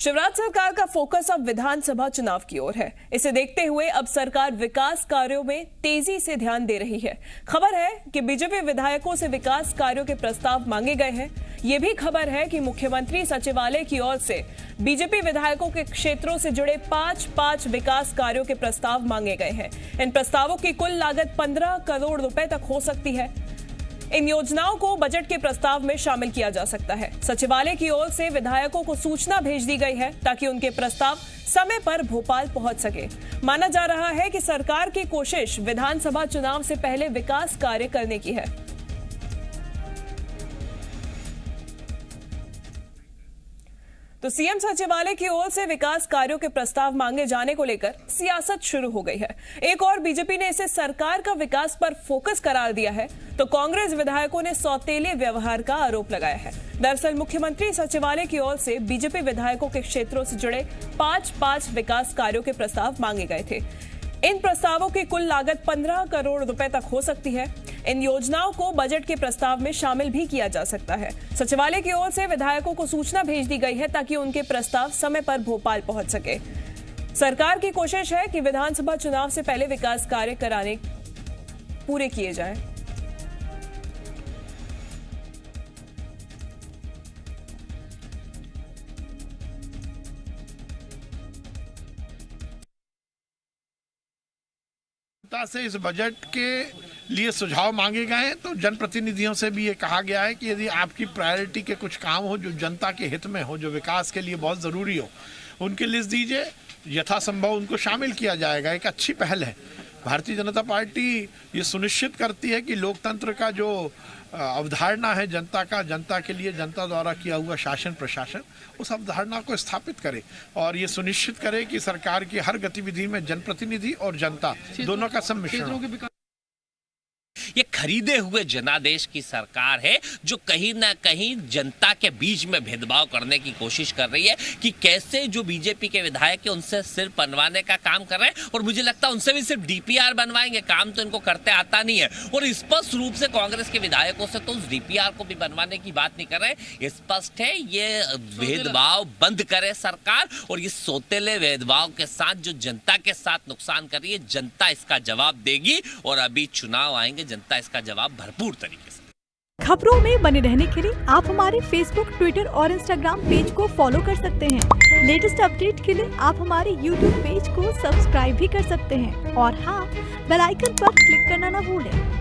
शिवराज सरकार का फोकस अब विधानसभा चुनाव की ओर है। इसे देखते हुए अब सरकार विकास कार्यों में तेजी से ध्यान दे रही है। खबर है कि बीजेपी विधायकों से विकास कार्यों के प्रस्ताव मांगे गए हैं। ये भी खबर है कि मुख्यमंत्री सचिवालय की ओर से बीजेपी विधायकों के क्षेत्रों से जुड़े 5 विकास कार्यों के प्रस्ताव मांगे गए हैं। इन प्रस्तावों की कुल लागत 15 करोड़ रुपए तक हो सकती है। इन योजनाओं को बजट के प्रस्ताव में शामिल किया जा सकता है। सचिवालय की ओर से विधायकों को सूचना भेज दी गई है ताकि उनके प्रस्ताव समय पर भोपाल पहुंच सके। माना जा रहा है कि सरकार की कोशिश विधानसभा चुनाव से पहले विकास कार्य करने की है। तो सीएम सचिवालय की ओर से विकास कार्यों के प्रस्ताव मांगे जाने को लेकर सियासत शुरू हो गई है। एक और बीजेपी ने इसे सरकार का विकास पर फोकस करार दिया है, तो कांग्रेस विधायकों ने सौतेले व्यवहार का आरोप लगाया है। दरअसल मुख्यमंत्री सचिवालय की ओर से बीजेपी विधायकों के क्षेत्रों से जुड़े 5 विकास कार्यों के प्रस्ताव मांगे गए थे। इन प्रस्तावों की कुल लागत 15 करोड़ रुपए तक हो सकती है। इन योजनाओं को बजट के प्रस्ताव में शामिल भी किया जा सकता है। सचिवालय की ओर से विधायकों को सूचना भेज दी गई है ताकि उनके प्रस्ताव समय पर भोपाल पहुंच सके। सरकार की कोशिश है कि विधानसभा चुनाव से पहले विकास कार्य कराने पूरे किए जाएं। से इस बजट के लिए सुझाव मांगे गए हैं, तो जनप्रतिनिधियों से भी ये कहा गया है कि यदि आपकी प्रायोरिटी के कुछ काम हो जो जनता के हित में हो, जो विकास के लिए बहुत ज़रूरी हो, उनकी लिस्ट दीजिए। यथासंभव उनको शामिल किया जाएगा। एक अच्छी पहल है। भारतीय जनता पार्टी ये सुनिश्चित करती है कि लोकतंत्र का जो अवधारणा है जनता के लिए जनता द्वारा किया हुआ शासन प्रशासन, उस अवधारणा को स्थापित करे और ये सुनिश्चित करे कि सरकार की हर गतिविधि में जनप्रतिनिधि और जनता दोनों का सम्मिश्रण हो। ये खरीदे हुए जनादेश की सरकार है जो कहीं ना कहीं जनता के बीच में भेदभाव करने की कोशिश कर रही है कि कैसे जो बीजेपी के विधायक है उनसे सिर्फ बनवाने का काम कर रहे हैं। और मुझे लगता है उनसे भी सिर्फ डीपीआर बनवाएंगे, काम तो इनको करते आता नहीं है। और स्पष्ट रूप से कांग्रेस के विधायकों से तो उस डीपीआर को भी बनवाने की बात नहीं कर रहे। स्पष्ट है ये भेदभाव बंद करे सरकार, और ये सौतेले भेदभाव के साथ जो जनता के साथ नुकसान कर रही है, जनता इसका जवाब देगी। और अभी चुनाव आएंगे, जनता इसका जवाब भरपूर तरीके से। खबरों में बने रहने के लिए आप हमारे फेसबुक, ट्विटर और इंस्टाग्राम पेज को फॉलो कर सकते हैं। लेटेस्ट अपडेट के लिए आप हमारे यूट्यूब पेज को सब्सक्राइब भी कर सकते हैं। और हाँ, बेल आइकन पर क्लिक करना ना भूलें।